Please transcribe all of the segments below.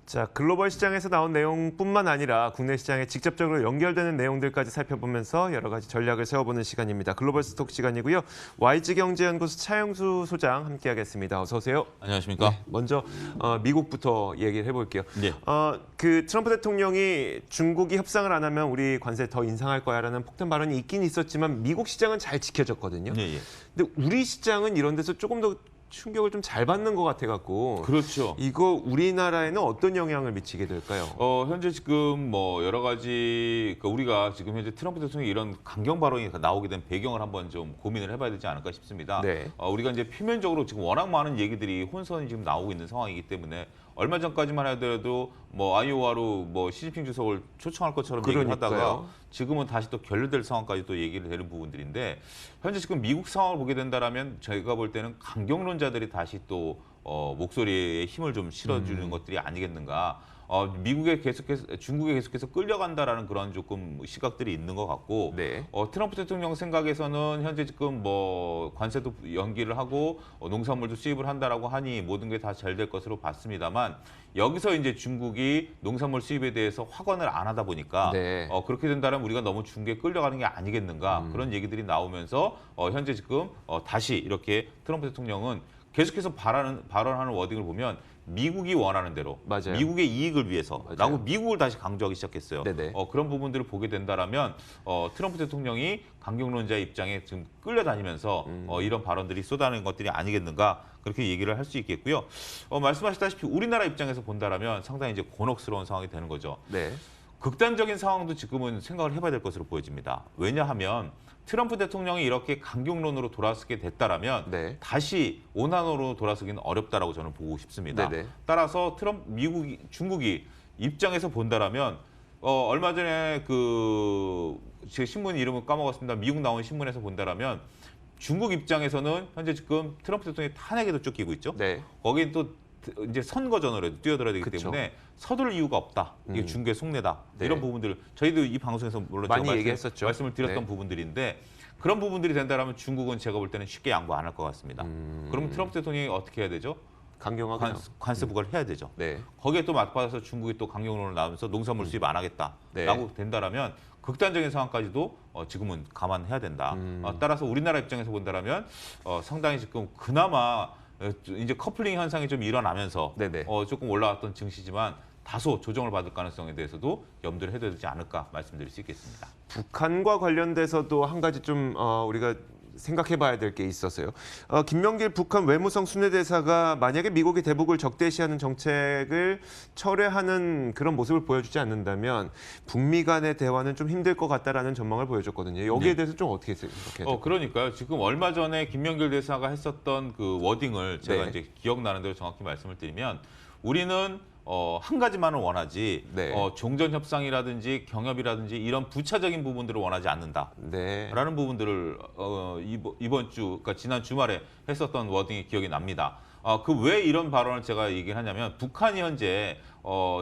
자, 글로벌 시장에서 나온 내용뿐만 아니라 국내 시장에 직접적으로 연결되는 내용들까지 살펴보면서 여러 가지 전략을 세워보는 시간입니다. 글로벌 스톡 시간이고요. YG경제연구소 차영수 소장 함께하겠습니다. 어서 오세요. 안녕하십니까? 네, 먼저 미국부터 얘기를 해볼게요. 네. 그 트럼프 대통령이 중국이 협상을 안 하면 우리 관세 더 인상할 거야라는 폭탄 발언이 있긴 있었지만 미국 시장은 잘 지켜졌거든요. 예, 예. 근데 우리 시장은 이런 데서 조금 더 충격을 좀 잘 받는 것 같아갖고 그렇죠. 이거 우리나라에는 어떤 영향을 미치게 될까요? 현재 지금 뭐 여러 가지 우리가 지금 현재 트럼프 대통령이 이런 강경 발언이 나오게 된 배경을 한번 좀 고민을 해봐야 되지 않을까 싶습니다. 네. 우리가 이제 표면적으로 지금 워낙 많은 얘기들이 혼선이 지금 나오고 있는 상황이기 때문에 얼마 전까지만 하더라도 뭐 아이오와로 뭐 시진핑 주석을 초청할 것처럼 얘기를 하다가 지금은 다시 또 결렬될 상황까지 또 얘기를 되는 부분들인데 현재 지금 미국 상황을 보게 된다라면 저희가 볼 때는 강경론자들이 다시 또 목소리에 힘을 좀 실어주는 것들이 아니겠는가. 미국에 계속해서 중국에 계속해서 끌려간다라는 그런 조금 시각들이 있는 것 같고 네. 트럼프 대통령 생각에서는 현재 지금 뭐 관세도 연기를 하고 농산물도 수입을 한다라고 하니 모든 게 다 잘 될 것으로 봤습니다만 여기서 이제 중국이 농산물 수입에 대해서 확언을 안 하다 보니까 네. 그렇게 된다면 우리가 너무 중국에 끌려가는 게 아니겠는가 그런 얘기들이 나오면서 현재 지금 다시 이렇게 트럼프 대통령은 계속해서 발언하는 워딩을 보면 미국이 원하는 대로 맞아요. 미국의 이익을 위해서라고 미국을 다시 강조하기 시작했어요. 네네. 그런 부분들을 보게 된다라면 트럼프 대통령이 강경론자의 입장에 지금 끌려다니면서 이런 발언들이 쏟아내는 것들이 아니겠는가 그렇게 얘기를 할 수 있겠고요. 말씀하셨다시피 우리나라 입장에서 본다라면 상당히 이제 곤혹스러운 상황이 되는 거죠. 네. 극단적인 상황도 지금은 생각을 해봐야 될 것으로 보여집니다. 왜냐하면 트럼프 대통령이 이렇게 강경론으로 돌아서게 됐다라면 네. 다시 온화론으로 돌아서기는 어렵다라고 저는 보고 싶습니다. 네네. 따라서 중국이 입장에서 본다라면 얼마 전에 제 신문 이름을 까먹었습니다. 미국 나온 신문에서 본다라면 중국 입장에서는 현재 지금 트럼프 대통령이 탄핵에도 쫓기고 있죠. 네. 거기에 또 이제 선거전으로 뛰어들어야 되기 그쵸. 때문에 서둘 이유가 없다. 이게 중국의 속내다. 네. 이런 부분들 저희도 이 방송에서 물론 많이 제가 얘기했었죠. 말씀을 드렸던 네. 부분들인데 그런 부분들이 된다면 중국은 제가 볼 때는 쉽게 양보 안 할 것 같습니다. 그러면 트럼프 대통령이 어떻게 해야 되죠? 강경하게. 관세 부과를 해야 되죠. 네. 거기에 또 맞받아서 중국이 또 강경론을 나오면서 농산물 수입 안 하겠다라고 네. 된다라면 극단적인 상황까지도 지금은 감안해야 된다. 따라서 우리나라 입장에서 본다라면 상당히 지금 그나마 이제 커플링 현상이 좀 일어나면서 네네. 조금 올라왔던 증시지만 다소 조정을 받을 가능성에 대해서도 염두를 해둬야 되지 않을까 말씀드릴 수 있겠습니다. 북한과 관련돼서도 한 가지 좀 우리가 생각해봐야 될 게 있었어요. 김명길 북한 외무성 순회대사가 만약에 미국이 대북을 적대시하는 정책을 철회하는 그런 모습을 보여주지 않는다면 북미 간의 대화는 좀 힘들 것 같다라는 전망을 보여줬거든요. 여기에 네. 대해서 좀 어떻게 생각해요? 그러니까요. 지금 얼마 전에 김명길 대사가 했었던 그 워딩을 제가 네. 이제 기억나는 대로 정확히 말씀을 드리면 우리는 한 가지만을 원하지 네. 종전 협상이라든지 경협이라든지 이런 부차적인 부분들을 원하지 않는다. 네. 라는 부분들을 이번 주, 그러니까 지난 주말에 했었던 워딩이 기억이 납니다. 그 왜 이런 발언을 제가 얘기를 하냐면 북한이 현재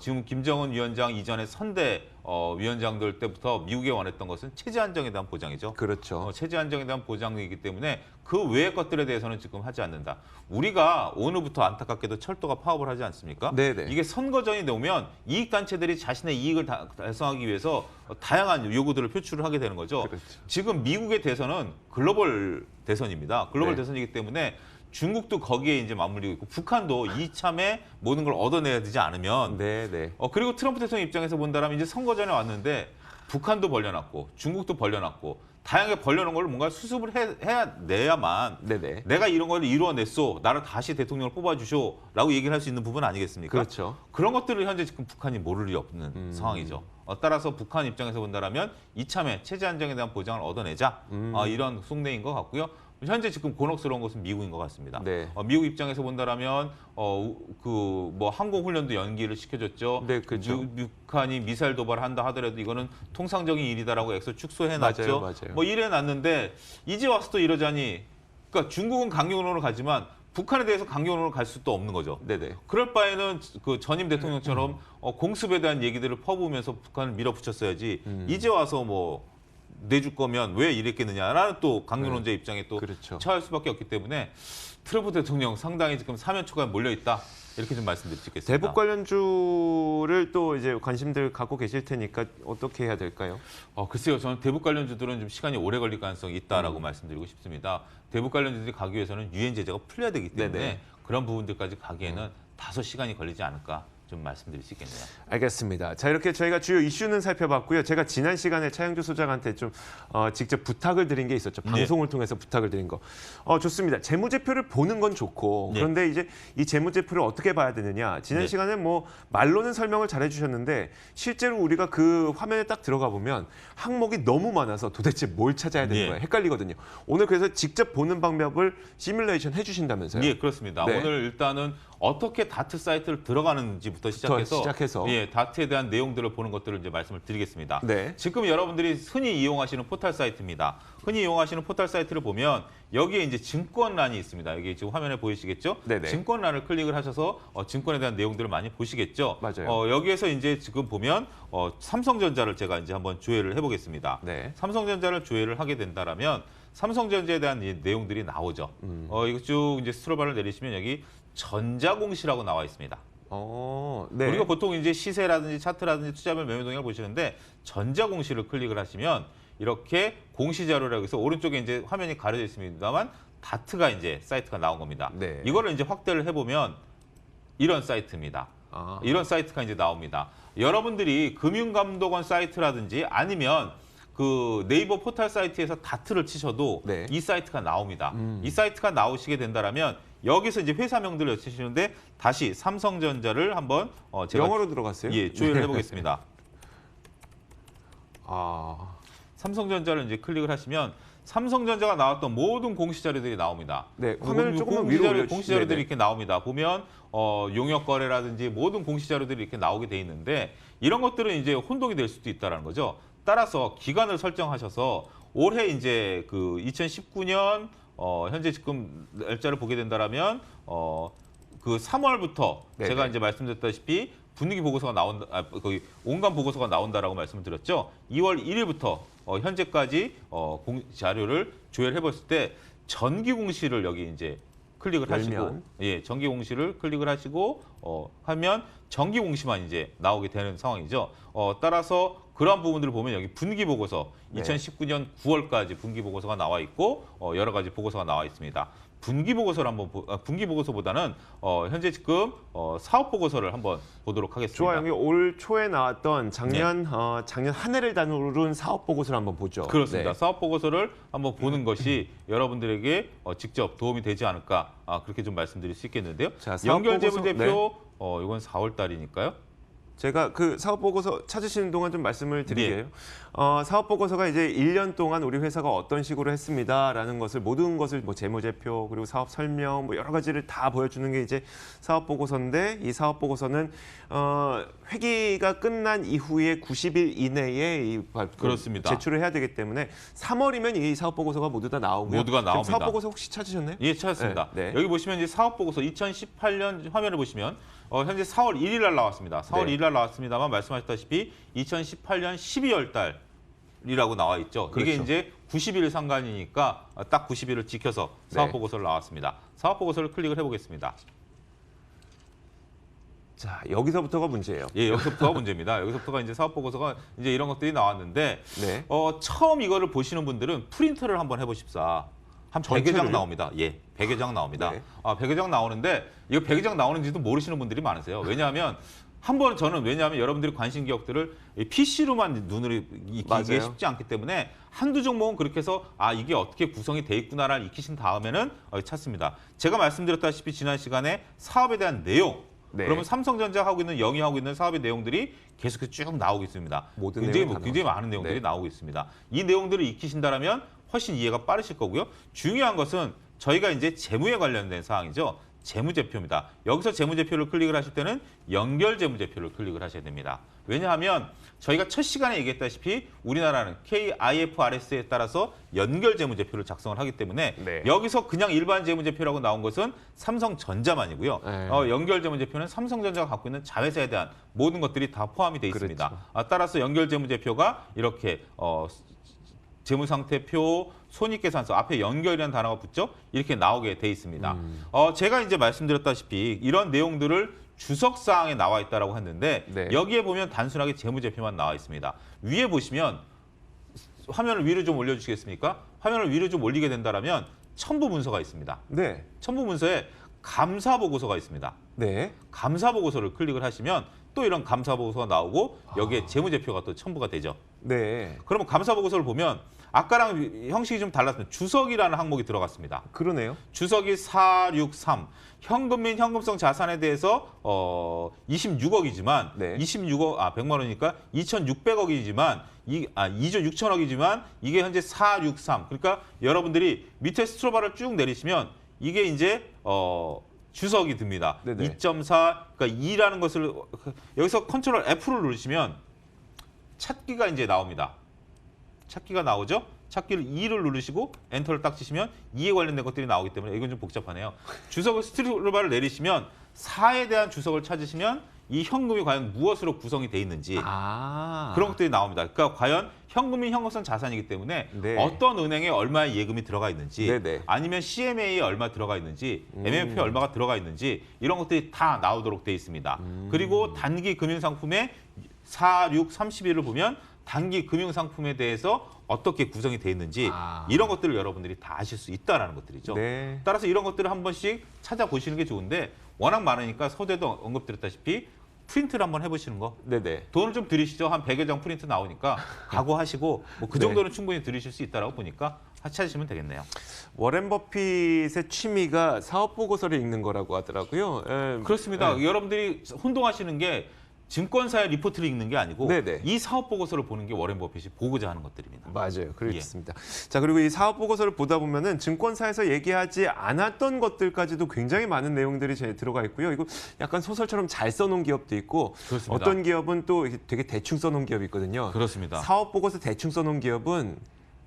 지금 김정은 위원장 이전의 선대 위원장들 때부터 미국에 원했던 것은 체제 안정에 대한 보장이죠. 그렇죠. 체제 안정에 대한 보장이기 때문에 그 외의 것들에 대해서는 지금 하지 않는다. 우리가 오늘부터 안타깝게도 철도가 파업을 하지 않습니까? 네네. 이게 선거전이 되면 이익단체들이 자신의 이익을 달성하기 위해서 다양한 요구들을 표출을 하게 되는 거죠. 그렇죠. 지금 미국의 대선은 글로벌 대선입니다. 글로벌 네. 대선이기 때문에 중국도 거기에 이제 맞물리고 있고 북한도 이참에 모든 걸 얻어내야 되지 않으면 네네. 그리고 트럼프 대통령 입장에서 본다면 이제 선거전에 왔는데 북한도 벌려놨고 중국도 벌려놨고 다양하게 벌려놓은 걸 뭔가 수습을 내야만 네네. 내가 이런 걸 이루어냈소 나를 다시 대통령을 뽑아주쇼라고 얘기를 할 수 있는 부분 아니겠습니까? 그렇죠. 그런 것들을 현재 지금 북한이 모를 리 없는 상황이죠. 따라서 북한 입장에서 본다면 이참에 체제 안정에 대한 보장을 얻어내자 이런 속내인 것 같고요. 현재 지금 곤혹스러운 것은 미국인 것 같습니다. 네. 미국 입장에서 본다면 뭐 항공 훈련도 연기를 시켜줬죠. 네, 그렇죠. 북한이 미사일 도발한다 하더라도 이거는 통상적인 일이다라고 애써 축소해놨죠. 맞아요. 뭐 이래놨는데 이제 와서 또 이러자니, 그러니까 중국은 강경론으로 가지만 북한에 대해서 강경론으로 갈 수도 없는 거죠. 네네. 그럴 바에는 그 전임 대통령처럼 공습에 대한 얘기들을 퍼부으면서 북한을 밀어붙였어야지. 이제 와서 뭐 내줄 거면 왜 이랬겠느냐라는 또 강윤원자 입장에 또 그렇죠. 처할 수밖에 없기 때문에 트럼프 대통령 상당히 지금 사면 초과에 몰려 있다. 이렇게 좀 말씀드릴 수 있겠습니다. 대북 관련주를 또 이제 관심들 갖고 계실 테니까 어떻게 해야 될까요? 글쎄요. 저는 대북 관련주들은 좀 시간이 오래 걸릴 가능성이 있다라고 말씀드리고 싶습니다. 대북 관련주들이 가기 위해서는 유엔 제재가 풀려야 되기 때문에 네네. 그런 부분들까지 가기에는 다소 시간이 걸리지 않을까 좀 말씀드릴 수 있겠네요. 알겠습니다. 자, 이렇게 저희가 주요 이슈는 살펴봤고요. 제가 지난 시간에 차영주 소장한테 좀 직접 부탁을 드린 게 있었죠. 방송을 통해서 부탁을 드린 거. 좋습니다. 재무제표를 보는 건 좋고 네. 그런데 이제 이 재무제표를 어떻게 봐야 되느냐. 지난 네. 시간에 뭐 말로는 설명을 잘 해주셨는데 실제로 우리가 그 화면에 딱 들어가 보면 항목이 너무 많아서 도대체 뭘 찾아야 되는 네. 거예요. 헷갈리거든요. 오늘 그래서 직접 보는 방법을 시뮬레이션 해주신다면서요? 예, 그렇습니다. 네. 오늘 일단은 어떻게 다트 사이트를 들어가는지부터 시작해서 예, 다트에 대한 내용들을 보는 것들을 이제 말씀을 드리겠습니다. 네. 지금 여러분들이 흔히 이용하시는 포털 사이트입니다. 흔히 이용하시는 포털 사이트를 보면 여기에 이제 증권란이 있습니다. 여기 지금 화면에 보이시겠죠? 네네. 증권란을 클릭을 하셔서 증권에 대한 내용들을 많이 보시겠죠? 맞아요. 여기에서 이제 지금 보면 삼성전자를 제가 이제 한번 조회를 해보겠습니다. 네. 삼성전자를 조회를 하게 된다라면 삼성전자에 대한 이 내용들이 나오죠. 이거 쭉 이제 스크롤바를 내리시면 여기 전자공시라고 나와 있습니다. 네. 우리가 보통 이제 시세라든지 차트라든지 투자별 매매 동향을 보시는데 전자공시를 클릭을 하시면 이렇게 공시 자료라고 해서 오른쪽에 이제 화면이 가려져 있습니다만 다트가 이제 사이트가 나온 겁니다. 네. 이거를 이제 확대를 해보면 이런 사이트입니다. 이런 사이트가 이제 나옵니다. 여러분들이 금융감독원 사이트라든지 아니면 그 네이버 포털 사이트에서 다트를 치셔도 네. 이 사이트가 나옵니다. 이 사이트가 나오시게 된다라면 여기서 이제 회사명들을 여치시는데 다시 삼성전자를 한번 제가 영어로 들어갔어요? 예, 조회를 해보겠습니다. 삼성전자를 이제 클릭을 하시면 삼성전자가 나왔던 모든 공시 자료들이 나옵니다. 네, 화면을 조금만 위로 올려주시죠. 공시 자료들이 네네. 이렇게 나옵니다. 보면 용역 거래라든지 모든 공시 자료들이 이렇게 나오게 돼 있는데 이런 것들은 이제 혼동이 될 수도 있다라는 거죠. 따라서 기간을 설정하셔서 올해 이제 그 2019년 현재 지금 날짜를 보게 된다라면 그 3월부터 네네. 제가 이제 말씀드렸다시피 분위기 보고서가 나온다, 거기 온감 보고서가 나온다라고 말씀을 드렸죠. 2월 1일부터 현재까지 자료를 조회를 해봤을 때 전기 공시를 여기 이제 클릭을 하시고, 열면. 예, 전기 공시를 클릭을 하시고 하면 전기 공시만 이제 나오게 되는 상황이죠. 따라서 그러한 부분들을 보면 여기 분기 보고서 네. 2019년 9월까지 분기 보고서가 나와 있고 여러 가지 보고서가 나와 있습니다. 분기 보고서를 한번 분기 보고서보다는 현재 지금 사업 보고서를 한번 보도록 하겠습니다. 좋아요. 여기 올 초에 나왔던 작년 한 해를 다루는 사업 보고서를 한번 보죠. 그렇습니다. 네. 사업 보고서를 한번 보는 것이 여러분들에게 직접 도움이 되지 않을까 그렇게 좀 말씀드릴 수 있겠는데요. 자, 사업 연결 보고서, 재무제표 이건 4월 달이니까요. 제가 그 사업 보고서 찾으시는 동안 좀 말씀을 드릴게요. 네. 사업 보고서가 이제 1년 동안 우리 회사가 어떤 식으로 했습니다라는 것을 모든 것을 뭐 재무제표 그리고 사업 설명 뭐 여러 가지를 다 보여주는 게 이제 사업 보고서인데 이 사업 보고서는 회기가 끝난 이후에 90일 이내에 그렇습니다. 제출을 해야 되기 때문에 3월이면 이 사업 보고서가 모두 다 나오고요. 모두가 지금 나옵니다. 사업 보고서 혹시 찾으셨나요? 예, 찾았습니다. 네, 네. 여기 보시면 이제 사업 보고서 2018년 화면을 보시면 현재 4월 1일 날 나왔습니다. 4월 네. 1일 날 나왔습니다만 말씀하셨다시피 2018년 12월 달이라고 나와 있죠. 그렇죠. 이게 이제 90일 상관이니까 딱 90일을 지켜서 사업 네. 보고서를 나왔습니다. 사업 보고서를 클릭을 해보겠습니다. 자, 여기서부터가 문제예요. 예, 여기서부터가 문제입니다. 여기서부터가 이제 사업 보고서가 이제 이런 것들이 나왔는데 네. 처음 이거를 보시는 분들은 프린터를 한번 해보십사. 한 100여 장 전체를요? 나옵니다. 예, 100여 장 나옵니다. 네. 100여 장 나오는데 이거 100여 장 나오는지도 모르시는 분들이 많으세요. 왜냐하면 왜냐하면 여러분들이 관심 기업들을 PC로만 눈으로 익히기 맞아요. 쉽지 않기 때문에 한두 종목은 그렇게 해서 이게 어떻게 구성이 돼 있구나를 익히신 다음에는 찾습니다. 제가 말씀드렸다시피 지난 시간에 사업에 대한 내용 네. 그러면 삼성전자 하고 있는 영위하고 있는 사업의 내용들이 계속해서 쭉 나오고 있습니다. 모든 굉장히 내용이 다 굉장히 나오죠. 많은 내용들이 네. 나오고 있습니다. 이 내용들을 익히신다면 훨씬 이해가 빠르실 거고요. 중요한 것은 저희가 이제 재무에 관련된 사항이죠. 재무제표입니다. 여기서 재무제표를 클릭을 하실 때는 연결 재무제표를 클릭을 하셔야 됩니다. 왜냐하면 저희가 첫 시간에 얘기했다시피 우리나라는 KIFRS에 따라서 연결 재무제표를 작성을 하기 때문에 네. 여기서 그냥 일반 재무제표라고 나온 것은 삼성전자만이고요. 네. 연결 재무제표는 삼성전자가 갖고 있는 자회사에 대한 모든 것들이 다 포함이 되어 있습니다. 그렇죠. 따라서 연결 재무제표가 이렇게 재무상태표, 손익계산서 앞에 연결이라는 단어가 붙죠? 이렇게 나오게 돼 있습니다. 제가 이제 말씀드렸다시피 이런 내용들을 주석사항에 나와 있다라고 했는데 네. 여기에 보면 단순하게 재무제표만 나와 있습니다. 위에 보시면 화면을 위로 좀 올려주시겠습니까? 화면을 위로 좀 올리게 된다라면 첨부 문서가 있습니다. 네. 첨부 문서에 감사 보고서가 있습니다. 네. 감사 보고서를 클릭을 하시면 또 이런 감사 보고서가 나오고 여기에 재무제표가 또 첨부가 되죠. 네. 그러면 감사 보고서를 보면 아까랑 형식이 좀 달랐습니다. 주석이라는 항목이 들어갔습니다. 그러네요. 주석이 463. 현금 및 현금성 자산에 대해서 26억이지만 네. 100만 원이니까 2,600억이지만 2조 6천억이지만 이게 현재 463. 그러니까 여러분들이 밑에 스크롤바를 쭉 내리시면 이게 이제 주석이 듭니다. 네네. 2.4. 그러니까 2라는 것을 여기서 컨트롤 F를 누르시면 찾기가 이제 나옵니다. 찾기가 나오죠? 찾기를 2를 누르시고 엔터를 딱 치시면 2에 관련된 것들이 나오기 때문에 이건 좀 복잡하네요. 주석을 스크롤바를 내리시면 4에 대한 주석을 찾으시면 이 현금이 과연 무엇으로 구성이 돼 있는지 그런 것들이 나옵니다. 그러니까 과연 현금이 현금성 자산이기 때문에 네. 어떤 은행에 얼마의 예금이 들어가 있는지 네네. 아니면 CMA에 얼마 들어가 있는지 MMF에 얼마가 들어가 있는지 이런 것들이 다 나오도록 돼 있습니다. 그리고 단기 금융상품의 4, 6, 31을 보면 단기 금융상품에 대해서 어떻게 구성이 돼 있는지 이런 것들을 여러분들이 다 아실 수 있다는 것들이죠. 네. 따라서 이런 것들을 한 번씩 찾아보시는 게 좋은데 워낙 많으니까 서두에도 언급드렸다시피 프린트를 한번 해보시는 거. 네네. 돈을 좀 들이시죠. 한 100여 장 프린트 나오니까 각오하시고 뭐 그 네. 정도는 충분히 들이실 수 있다고 보니까 찾으시면 되겠네요. 워렌 버핏의 취미가 사업 보고서를 읽는 거라고 하더라고요. 예. 그렇습니다. 예. 여러분들이 혼동하시는 게 증권사의 리포트를 읽는 게 아니고 네네. 이 사업 보고서를 보는 게 워렌 버핏이 보고자 하는 것들입니다. 맞아요. 예. 그렇습니다. 자, 그리고 이 사업 보고서를 보다 보면은 증권사에서 얘기하지 않았던 것들까지도 굉장히 많은 내용들이 들어가 있고요. 이거 약간 소설처럼 잘 써놓은 기업도 있고 그렇습니다. 어떤 기업은 또 되게 대충 써놓은 기업이 있거든요. 그렇습니다. 사업 보고서 대충 써놓은 기업은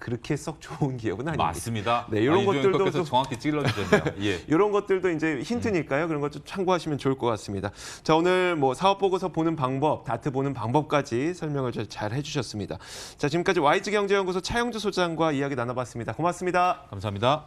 그렇게 썩 좋은 기업은 아닙니다. 맞습니다. 네, 이런 이종현 것들도 께서 정확히 찔러주셨네요. 예. 이런 것들도 이제 힌트니까요. 그런 것 좀 참고하시면 좋을 것 같습니다. 자, 오늘 뭐 사업 보고서 보는 방법, 다트 보는 방법까지 설명을 잘 해주셨습니다. 자, 지금까지 YG경제연구소 차영주 소장과 이야기 나눠봤습니다. 고맙습니다. 감사합니다.